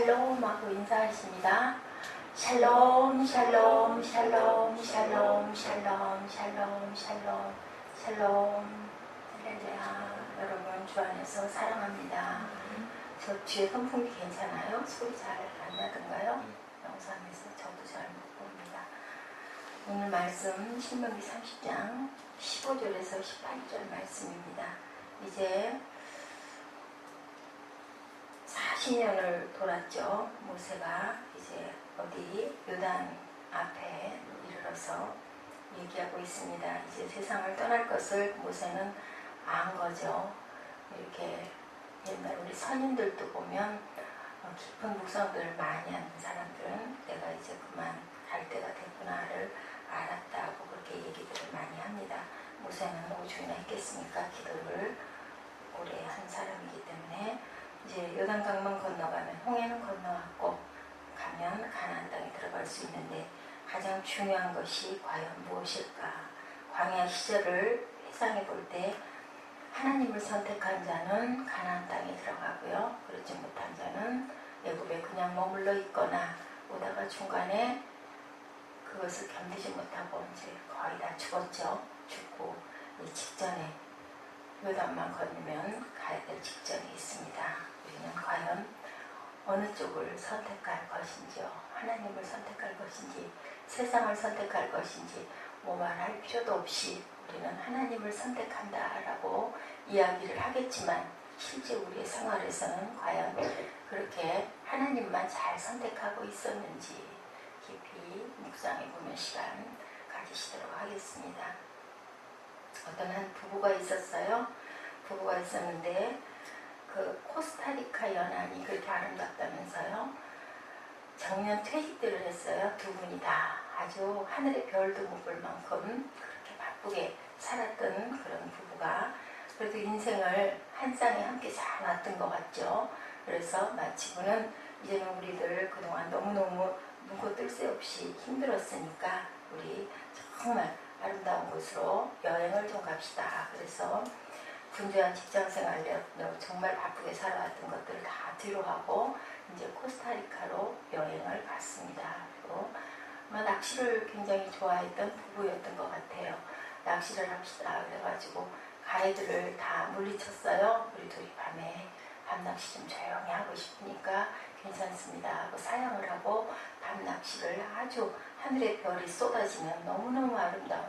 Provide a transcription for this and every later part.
샬롬 하고 인사하십니다. 샬롬 샬롬 샬롬 샬롬 샬롬 샬롬 샬롬 샬롬. 할렐루야. 여러분 주 안에서 사랑합니다. 저 뒤에 선풍기 괜찮아요? 소리 잘 안 나던가요? 영상에서 저도 잘 못 봅니다. 오늘 말씀 신명기 30장 15절에서 18절 말씀입니다. 이제 40년을 돌았죠. 모세가 이제 어디 요단 앞에 이르러서 얘기하고 있습니다. 이제 세상을 떠날 것을 모세는 안 거죠. 이렇게 옛날 우리 선인들도 보면 깊은 묵상들을 많이 하는 사람들은 내가 이제 그만 갈 때가 됐구나를 알았다고 그렇게 얘기들을 많이 합니다. 모세는 5주이나 했겠습니까? 기도를 오래 한 사람이기 때문에 이제 요단강만 건너가면 홍해는 건너왔고 가면 가나안 땅에 들어갈 수 있는데 가장 중요한 것이 과연 무엇일까? 광야 시절을 회상해 볼 때 하나님을 선택한 자는 가나안 땅에 들어가고요. 그렇지 못한 자는 애굽에 그냥 머물러 있거나 오다가 중간에 그것을 견디지 못하고 이제 거의 다 죽었죠. 죽고 이 직전에 요단만 건너면 가야 될 직전이 있습니다. 우리는 과연 어느 쪽을 선택할 것인지요. 하나님을 선택할 것인지 세상을 선택할 것인지 뭐 말할 필요도 없이 우리는 하나님을 선택한다라고 이야기를 하겠지만 실제 우리의 생활에서는 과연 그렇게 하나님만 잘 선택하고 있었는지 깊이 묵상해보는 시간 가지시도록 하겠습니다. 어떤 한 부부가 있었어요. 부부가 있었는데 그 코스타리카 연안이 그렇게 아름답다면서요. 정년 퇴직들을 했어요. 두 분이 다 아주 하늘의 별도 못 볼 만큼 그렇게 바쁘게 살았던 그런 부부가 그래도 인생을 한 쌍에 함께 잘 놨던 것 같죠. 그래서 마치고는 이제는 우리들 그동안 너무너무 눈코 뜰 새 없이 힘들었으니까 우리 정말 아름다운 곳으로 여행을 좀 갑시다. 그래서 분주한 직장생활로 정말 바쁘게 살아왔던 것들을 다 뒤로하고 이제 코스타리카로 여행을 갔습니다. 그리고 낚시를 굉장히 좋아했던 부부였던 것 같아요. 낚시를 합시다. 그래가지고 가이드를 다 물리쳤어요. 우리 둘이 밤에 밤낚시 좀 조용히 하고 싶으니까 괜찮습니다 하고 사양을 하고 밤낚시를 아주 하늘의 별이 쏟아지면 너무너무 아름다운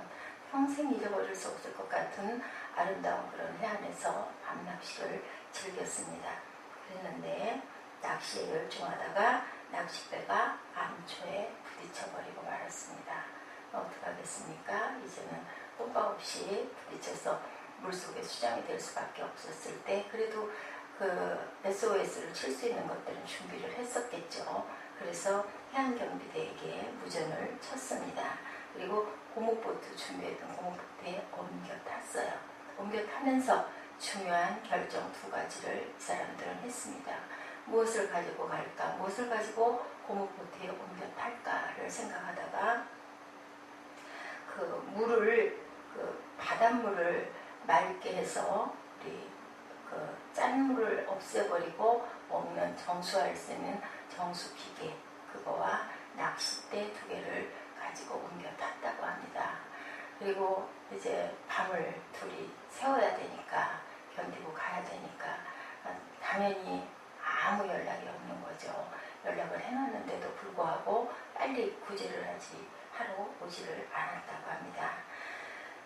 평생 잊어버릴 수 없을 것 같은 아름다운 그런 해안에서 밤낚시를 즐겼습니다. 그랬는데 낚시에 열중하다가 낚싯배가 암초에 부딪혀버리고 말았습니다. 어떡하겠습니까? 이제는 꼼박 없이 부딪혀서 물속에 수장이 될 수밖에 없었을 때 그래도 그 SOS를 칠 수 있는 것들은 준비를 했었겠죠. 그래서 해안경비대에게 무전을 쳤습니다. 그리고 고목보트 준비했던 고목보트에 옮겨 탔어요. 옮겨 타면서 중요한 결정 두 가지를 이 사람들은 했습니다. 무엇을 가지고 갈까? 무엇을 가지고 고목보트에 옮겨 탈까를 생각하다가 그 물을 그 바닷물을 맑게 해서 우리 그 짠물을 없애버리고 먹는 정수할 수 있는 정수기계 그거와 낚싯대 두 개를 가지고 옮겨 탔다고 합니다. 그리고 이제 밤을 둘이 세워야 되니까 견디고 가야 되니까 당연히 아무 연락이 없는 거죠. 연락을 해놨는데도 불구하고 빨리 구제를 하러 오지를 않았다고 합니다.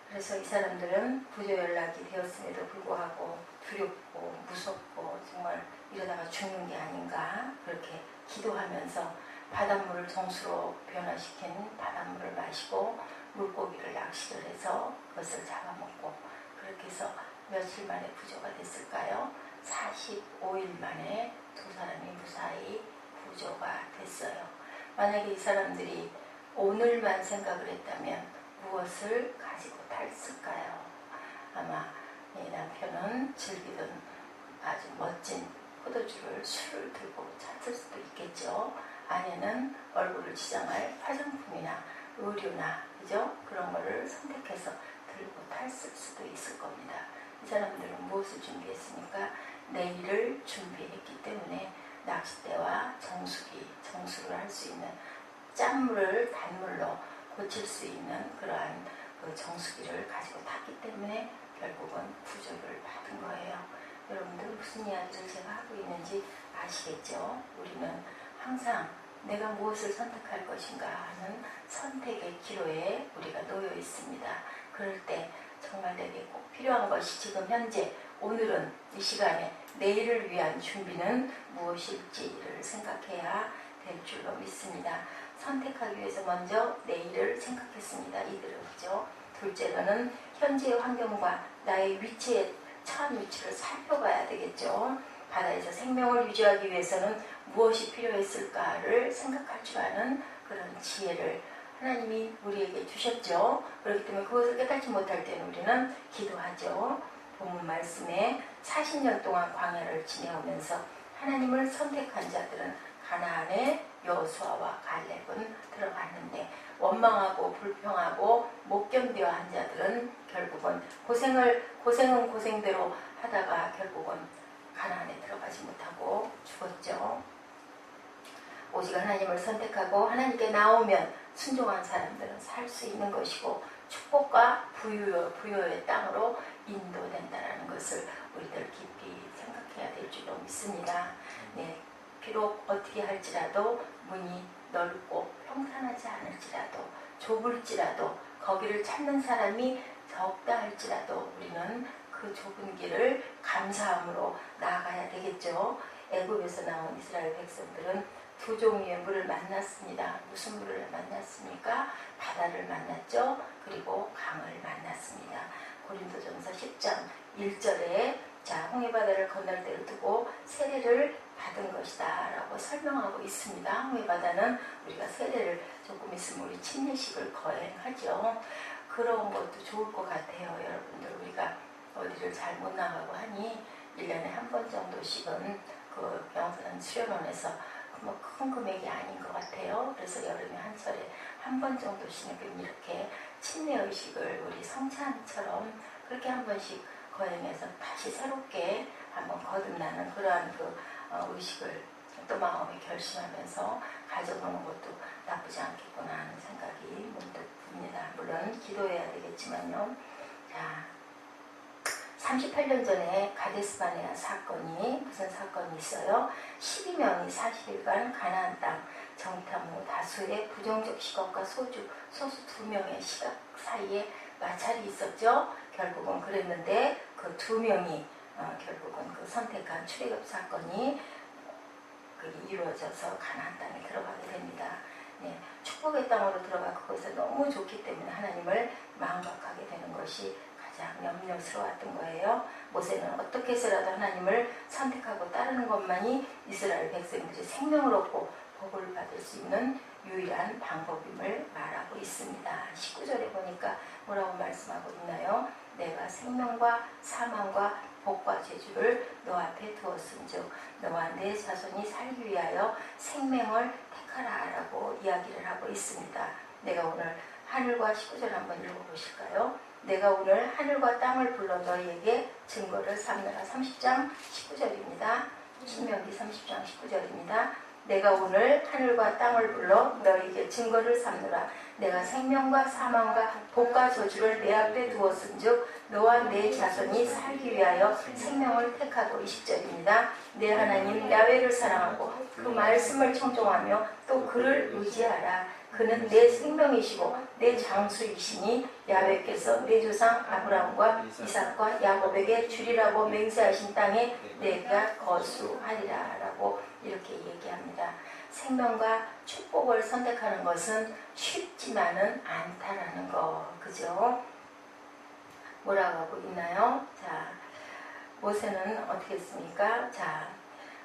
그래서 이 사람들은 구조 연락이 되었음에도 불구하고 두렵고 무섭고 정말 이러다가 죽는 게 아닌가 그렇게 기도하면서 바닷물을 정수로 변화시킨 바닷물을 마시고 물고기를 낚시를 해서 그것을 잡아먹고 그렇게 해서 며칠 만에 구조가 됐을까요? 45일 만에 두 사람이 무사히 구조가 됐어요. 만약에 이 사람들이 오늘만 생각을 했다면 무엇을 가지고 탔을까요? 아마 이 남편은 즐기던 아주 멋진 포도주를 술을 들고 찼을 수도 있겠죠. 아내는 얼굴을 지장할 화장품이나 의류나 그죠? 그런 거를 선택해서 들고 탔을 수도 있을 겁니다. 이 사람들은 무엇을 준비했습니까? 내일을 준비했기 때문에 낚싯대와 정수를 할 수 있는 짠물을 단물로 고칠 수 있는 그러한 그 정수기를 가지고 탔기 때문에 결국은 구조를 받은 거예요. 여러분들 무슨 이야기를 제가 하고 있는지 아시겠죠? 우리는 항상 내가 무엇을 선택할 것인가 하는 선택의 기로에 우리가 놓여 있습니다. 그럴 때 정말 내게 꼭 필요한 것이 지금 현재 오늘은 이 시간에 내일을 위한 준비는 무엇일지를 생각해야 될 줄로 믿습니다. 선택하기 위해서 먼저 내일을 생각했습니다. 이들은 그죠? 둘째로는 현재의 환경과 나의 위치에 처한 위치를 살펴봐야 되겠죠. 바다에서 생명을 유지하기 위해서는 무엇이 필요했을까를 생각할 줄 아는 그런 지혜를 하나님이 우리에게 주셨죠. 그렇기 때문에 그것을 깨닫지 못할 때는 우리는 기도하죠. 본문 말씀에 40년 동안 광야를 지내오면서 하나님을 선택한 자들은 가나안에 여호수아와 갈렙은 들어갔는데 원망하고 불평하고 못 견뎌 한 자들은 결국은 고생은 고생대로 하다가 결국은 가나안에 들어가지 못하고 죽었죠. 오직 하나님을 선택하고 하나님께 나오면 순종한 사람들은 살 수 있는 것이고 축복과 부요의 땅으로 인도된다는 것을 우리들 깊이 생각해야 될 줄로 믿습니다. 네, 비록 어떻게 할지라도 문이 넓고 평탄하지 않을지라도 좁을지라도 거기를 찾는 사람이 적다 할지라도 우리는 그 좁은 길을 감사함으로 나아가야 되겠죠. 애굽에서 나온 이스라엘 백성들은 두 종류의 물을 만났습니다. 무슨 물을 만났습니까? 바다를 만났죠. 그리고 강을 만났습니다. 고린도전서 10장 1절에 홍해바다를 건널 때를 두고 세례를 받은 것이다 라고 설명하고 있습니다. 홍해바다는 우리가 세례를 조금 있으면 우리 침례식을 거행하죠. 그런 것도 좋을 것 같아요. 여러분들 우리가 어디를 잘 못 나가고 하니 1년에 한 번 정도씩은 그 병원 수련원에서 뭐 큰 금액이 아닌 것 같아요. 그래서 여름에 한철에 한 번 정도씩은 이렇게 침례의식을 우리 성찬처럼 그렇게 한 번씩 거행해서 다시 새롭게 한번 거듭나는 그러한 그 의식을 또 마음에 결심하면서 가져보는 것도 나쁘지 않겠구나 하는 생각이 문득 듭니다. 물론 기도해야 되겠지만요. 자, 38년 전에 가데스바네아 사건이 무슨 사건이 있어요? 12명이 40일간 가나안 땅 정탐 후 다수의 부정적 시각과 소수 2명의 시각 사이에 마찰이 있었죠. 결국은 그랬는데 그 2명이 결국은 그 선택한 출애굽 사건이 이루어져서 가나안 땅에 들어가게 됩니다. 네, 축복의 땅으로 들어가 그것에 너무 좋기 때문에 하나님을 망각하게 되는 것이 가장 염려스러웠던 거예요. 모세는 어떻게 해서라도 하나님을 선택하고 따르는 것만이 이스라엘 백성들이 생명을 얻고 복을 받을 수 있는 유일한 방법임을 말하고 있습니다. 19절에 보니까 뭐라고 말씀하고 있나요? 내가 생명과 사망과 복과 저주를 너 앞에 두었은즉 너와 내 자손이 살기 위하여 생명을 택하라 라고 이야기를 하고 있습니다. 내가 오늘 하늘과 19절 한번 읽어보실까요? 내가 오늘 하늘과 땅을 불러 너희에게 증거를 삼느라. 30장 19절입니다. 신명기 30장 19절입니다. 내가 오늘 하늘과 땅을 불러 너희에게 증거를 삼느라. 내가 생명과 사망과 복과 저주를 내 앞에 두었은즉 너와 내 자손이 살기 위하여 생명을 택하고. 20절입니다. 내 하나님 야훼를 사랑하고 그 말씀을 청종하며 또 그를 의지하라. 그는 내 생명이시고 내 장수이시니 야훼께서 내 조상 아브라함과 이삭과 야곱에게 주리라고 맹세하신 땅에 내가 거수하리라 라고 이렇게 얘기합니다. 생명과 축복을 선택하는 것은 쉽지만은 않다라는 거, 그죠? 뭐라고 하고 있나요? 자, 모세는 어떻게 했습니까? 자,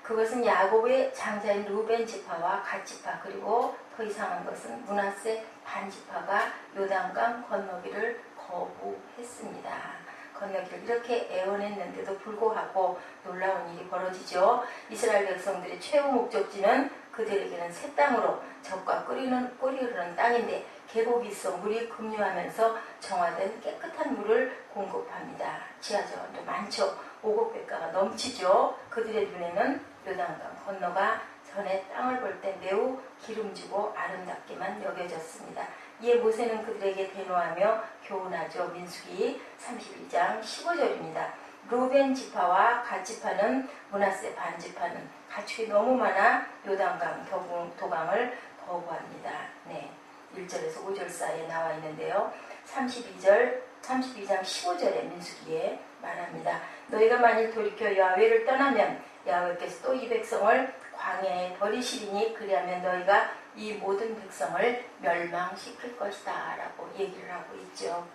그것은 야곱의 장자인 루벤 지파와 갓 지파 그리고 더 이상한 것은 므낫세 반 지파가 요단강 건너기를 거부했습니다. 건너기를 이렇게 애원했는데도 불구하고 놀라운 일이 벌어지죠. 이스라엘 백성들의 최후 목적지는 그들에게는 새 땅으로 적과 꿀이 흐르는 땅인데 계곡이 있어 물이 급류하면서 정화된 깨끗한 물을 공급합니다. 지하자원도 많죠. 오곡백가가 넘치죠. 그들의 눈에는 요단강 건너가 전에 땅을 볼 때 매우 기름지고 아름답게만 여겨졌습니다. 이에 모세는 그들에게 대노하며 교훈하죠. 민수기 32장 15절입니다. 루벤 지파와 갓 지파는 므낫세 반 지파는 가축이 너무 많아 요단강 도강을 거부합니다. 네, 1절에서 5절 사이에 나와 있는데요. 32장 15절에 민수기에 말합니다. 너희가 만일 돌이켜 야훼를 떠나면 야훼께서 또 이 백성을 광야에 버리시리니 그리하면 너희가 이 모든 백성을 멸망시킬 것이다 라고 얘기를 하고 있죠.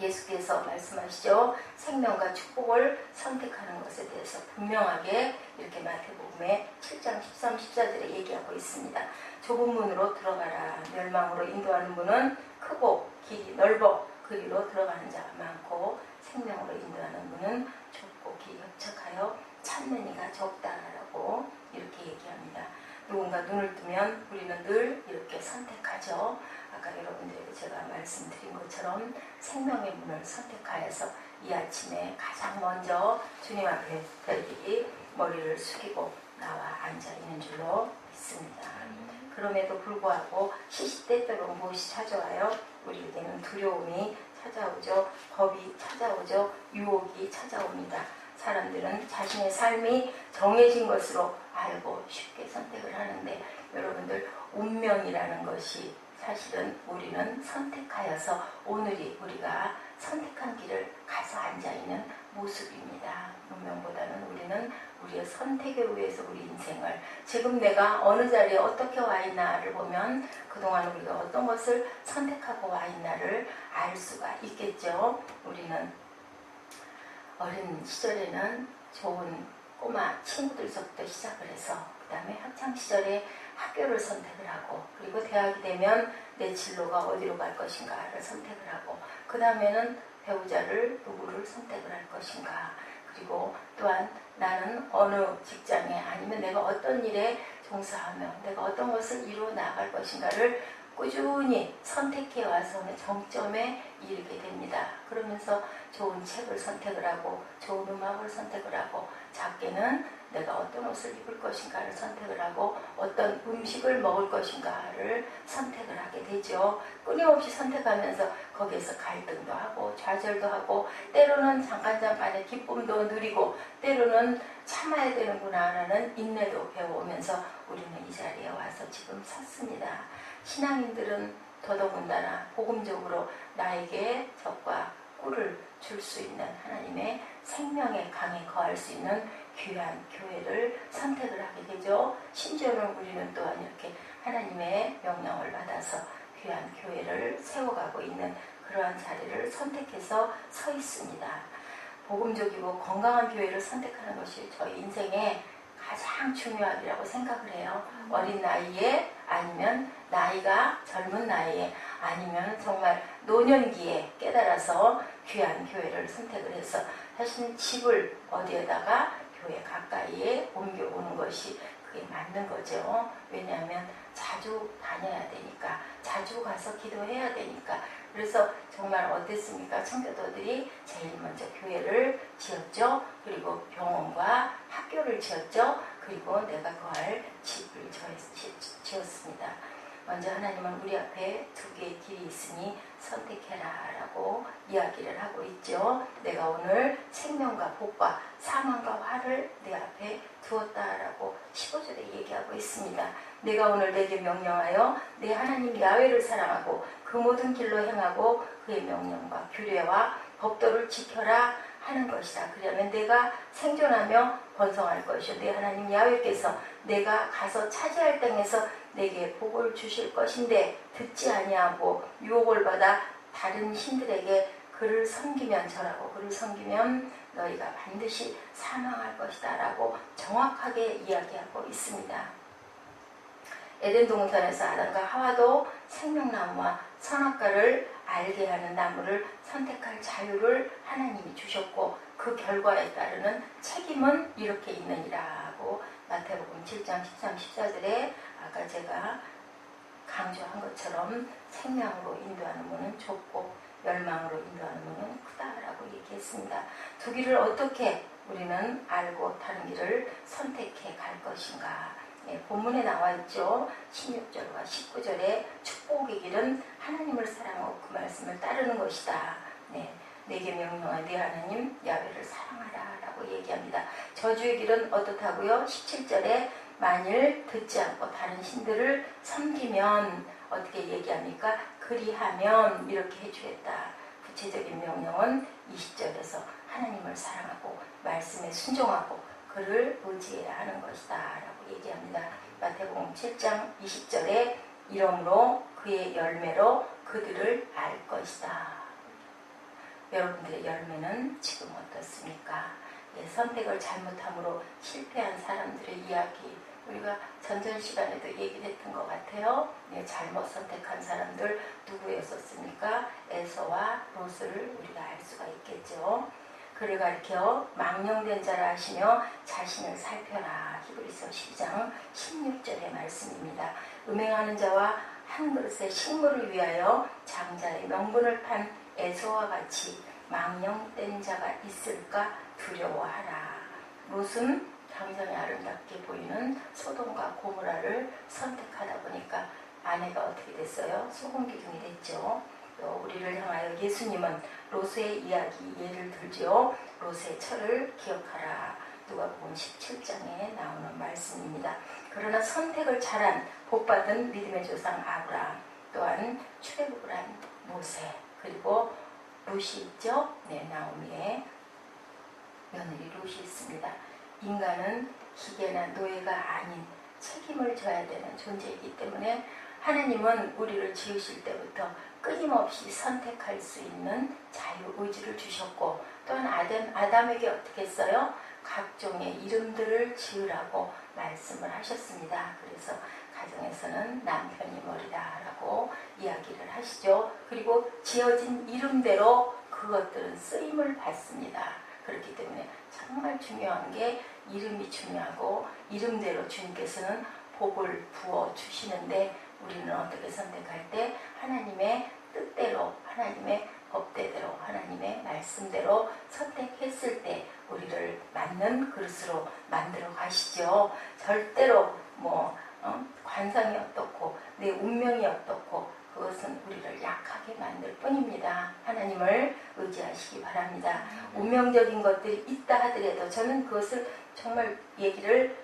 예수께서 말씀하시죠. 생명과 축복을 선택하는 것에 대해서 분명하게 이렇게 마태복음의 7장 13, 14절에 얘기하고 있습니다. 좁은 문으로 들어가라. 멸망으로 인도하는 문은 크고 길이 넓어 그리로 들어가는 자가 많고 생명으로 인도하는 문은 좁고 길이 협착하여 찾는 이가 적다라고 이렇게 얘기합니다. 누군가 눈을 뜨면 우리는 늘 이렇게 선택하죠. 아까 여러분들에게 제가 말씀드린 것처럼 생명의 문을 선택하여서 이 아침에 가장 먼저 주님 앞에 별들이 머리를 숙이고 나와 앉아 있는 줄로 믿습니다. 그럼에도 불구하고 시시때때로 무엇이 찾아와요? 우리에게는 두려움이 찾아오죠. 겁이 찾아오죠. 유혹이 찾아옵니다. 사람들은 자신의 삶이 정해진 것으로 알고 쉽게 선택을 하는데 여러분들 운명이라는 것이 사실은 우리는 선택하여서 오늘이 우리가 선택한 길을 가서 앉아있는 모습입니다. 운명보다는 우리는 우리의 선택에 의해서 우리 인생을 지금 내가 어느 자리에 어떻게 와 있나를 보면 그동안 우리가 어떤 것을 선택하고 와 있나를 알 수가 있겠죠. 우리는 어린 시절에는 좋은 꼬마 친구들서부터 시작을 해서 그 다음에 학창시절에 학교를 선택을 하고 그리고 대학이 되면 내 진로가 어디로 갈 것인가를 선택을 하고 그 다음에는 배우자를 누구를 선택을 할 것인가 그리고 또한 나는 어느 직장에 아니면 내가 어떤 일에 종사하며 내가 어떤 것을 이루어 나갈 것인가를 꾸준히 선택해 와서는 정점에 이르게 됩니다. 그러면서 좋은 책을 선택을 하고 좋은 음악을 선택을 하고 작게는 내가 어떤 옷을 입을 것인가를 선택을 하고 어떤 음식을 먹을 것인가를 선택을 하게 되죠. 끊임없이 선택하면서 거기에서 갈등도 하고 좌절도 하고 때로는 잠깐의 기쁨도 누리고 때로는 참아야 되는구나 라는 인내도 배워오면서 우리는 이 자리에 와서 지금 섰습니다. 신앙인들은 더더군다나 복음적으로 나에게 적과 꿀을 줄 수 있는 하나님의 생명의 강에 거할 수 있는 귀한 교회를 선택을 하게 되죠. 심지어는 우리는 또한 이렇게 하나님의 명령을 받아서 귀한 교회를 세워가고 있는 그러한 자리를 선택해서 서 있습니다. 복음적이고 건강한 교회를 선택하는 것이 저희 인생의 가장 중요하리라고 생각을 해요. 어린 나이에 아니면 나이가 젊은 나이에 아니면 정말 노년기에 깨달아서 귀한 교회를 선택을 해서 사실은 집을 어디에다가 교회 가까이에 옮겨오는 것이 그게 맞는 거죠. 왜냐하면 자주 다녀야 되니까 자주 가서 기도해야 되니까 그래서 정말 어땠습니까? 청교도들이 제일 먼저 교회를 지었죠. 그리고 병원과 학교를 지었죠. 그리고 내가 거할 집을 지었습니다. 먼저 하나님은 우리 앞에 두 개의 길이 있으니 선택해라 라고 이야기를 하고 있죠. 내가 오늘 생명과 복과 사망과 화를 내 앞에 두었다라고 15절에 얘기하고 있습니다. 내가 오늘 내게 명령하여 내 하나님 야훼를 사랑하고 그 모든 길로 행하고 그의 명령과 규례와 법도를 지켜라 하는 것이다. 그러면 내가 생존하며 번성할 것이요 내 하나님 야훼께서 내가 가서 차지할 땅에서 내게 복을 주실 것인데 듣지 아니하고 유혹을 받아 다른 신들에게 그를 섬기면 절하고 그를 섬기면 너희가 반드시 사망할 것이다 라고 정확하게 이야기하고 있습니다. 에덴 동산에서 아담과 하와도 생명나무와 선악과를 알게 하는 나무를 선택할 자유를 하나님이 주셨고 그 결과에 따르는 책임은 이렇게 있느니라고 마태복음 7장 13, 14절에 아까 제가 강조한 것처럼 생명으로 인도하는 문은 좁고 멸망으로 인도하는 문은 크다라고 얘기했습니다. 두 길을 어떻게 우리는 알고 다른 길을 선택해 갈 것인가. 본문에 나와 있죠. 16절과 19절에 축복의 길은 하나님을 사랑하고 그 말씀을 따르는 것이다. 내게 명령한 네 하나님 야훼를 사랑하라 라고 얘기합니다. 저주의 길은 어떻다고요? 17절에 만일 듣지 않고 다른 신들을 섬기면 어떻게 얘기합니까? 그리하면 이렇게 해주겠다. 구체적인 명령은 20절에서 하나님을 사랑하고 말씀에 순종하고 그를 의지해야 하는 것이다 라고 얘기합니다. 마태복음 7장 20절에 이러므로 그의 열매로 그들을 알 것이다. 여러분들의 열매는 지금 어떻습니까? 선택을 잘못함으로 실패한 사람들의 이야기, 우리가 전전 시간에도 얘기를 했던 것 같아요. 잘못 선택한 사람들 누구였었습니까? 에서와 롯을 우리가 알 수가 있겠죠. 그를 가리켜 망령된 자라 하시며 자신을 살펴라. 히브리서 12장 16절의 말씀입니다. 음행하는 자와 한 그릇의 식물을 위하여 장자의 명분을 판 에서와 같이 망령된 자가 있을까 두려워하라. 롯은 당장에 아름답게 보이는 소돔과 고모라를 선택하다 보니까 아내가 어떻게 됐어요? 소금기둥이 됐죠. 또 우리를 향하여 예수님은 롯의 이야기 예를 들죠. 롯의 철을 기억하라. 누가복음 17장에 나오는 말씀입니다. 그러나 선택을 잘한 복받은 믿음의 조상 아브라함, 또한 출애굽을 한 모세, 그리고 롯이 있죠. 나오미의 며느리 롯이 있습니다. 인간은 기계나 노예가 아닌 책임을 져야 되는 존재이기 때문에 하나님은 우리를 지으실 때부터 끊임없이 선택할 수 있는 자유의지를 주셨고, 또한 아담에게 어떻게 했어요? 각종의 이름들을 지으라고 말씀을 하셨습니다. 그래서 가정에서는 남편이 머리다라고 이야기를 하시죠. 그리고 지어진 이름대로 그것들은 쓰임을 받습니다. 그렇기 때문에 정말 중요한 게 이름이 중요하고, 이름대로 주님께서는 복을 부어 주시는데 우리는 어떻게 선택할 때 하나님의 뜻대로, 하나님의 법대로, 하나님의 말씀대로 선택했을 때 우리를 맞는 그릇으로 만들어 가시죠. 절대로 관상이 어떻고 내 운명이 어떻고 그것은 우리를 약하게 만들 뿐입니다. 하나님을 의지하시기 바랍니다. 운명적인 것들이 있다 하더라도 저는 그것을 정말 얘기를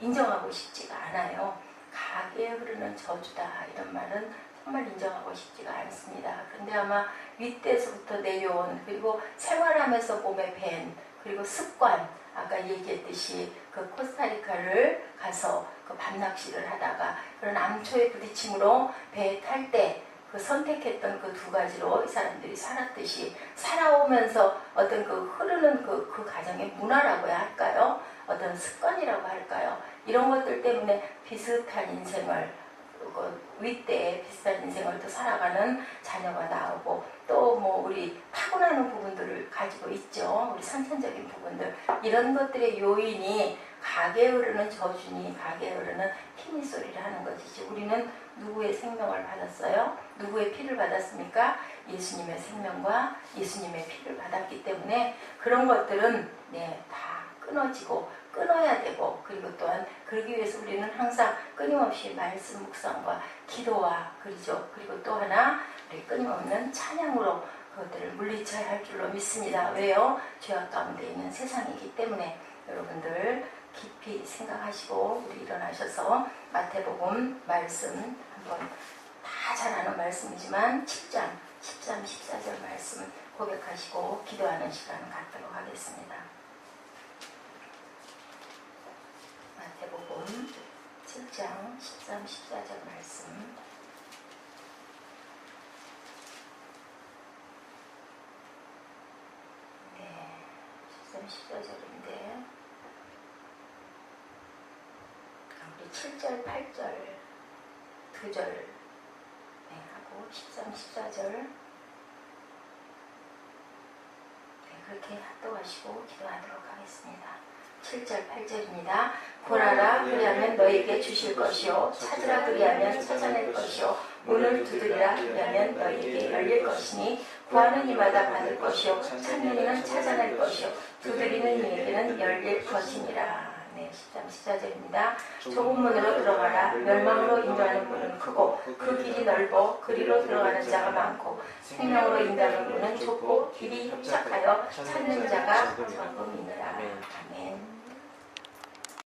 인정하고 싶지가 않아요. 가게에 흐르는 저주다 이런 말은 정말 인정하고 싶지가 않습니다. 그런데 아마 윗대에서부터 내려온, 그리고 생활하면서 몸에 밴, 그리고 습관, 아까 얘기했듯이 그 코스타리카를 가서 그 밤낚시를 하다가 그런 암초에 부딪힘으로 배에 탈 때 그 선택했던 그 두 가지로 이 사람들이 살았듯이 살아오면서 어떤 그 흐르는 그 가정의 문화라고 해야 할까요? 어떤 습관이라고 할까요? 이런 것들 때문에 비슷한 인생을, 윗대에 비슷한 인생을 또 살아가는 자녀가 나오고, 또 우리 타고나는 부분들을 가지고 있죠. 우리 선천적인 부분들, 이런 것들의 요인이 가게에 흐르는 저주니 가게에 흐르는 피니 소리를 하는 것이지, 우리는 누구의 생명을 받았어요? 누구의 피를 받았습니까? 예수님의 생명과 예수님의 피를 받았기 때문에 그런 것들은 다 끊어지고 끊어야 되고, 그리고 또한 그러기 위해서 우리는 항상 끊임없이 말씀 묵상과 기도와 그리고 또 하나 우리 끊임없는 찬양으로 그것들을 물리쳐야 할 줄로 믿습니다. 왜요? 죄악 가운데 있는 세상이기 때문에. 여러분들 깊이 생각하시고 우리 일어나셔서 마태복음 말씀 한번 다 잘 아는 말씀이지만 7장 13, 14절 말씀 고백하시고 기도하는 시간을 갖도록 하겠습니다. 마태복음 7장 13, 14절 말씀. 네, 13, 14절인데 우리 7절, 8절, 2절 하고 13, 14절 그렇게 합독하시고 기도하도록 하겠습니다. 7절, 8절입니다. 구하라 그리하면 너에게 주실 것이요, 찾으라 그리하면 찾아낼 것이요, 문을 두드리라 그리하면 너에게 열릴 것이니 구하는 이마다 받을 것이요 찾는 이는 찾아낼 것이요 두드리는 이에게는 열릴 것이니라. 네, 13, 14절입니다. 좁은 문으로 들어가라. 멸망으로 인도하는 문은 크고 그 길이 넓어 그리로 들어가는 자가 많고 생명으로 인도하는 문은 좁고 길이 협착하여 찾는 자가 적음이니라. 아멘.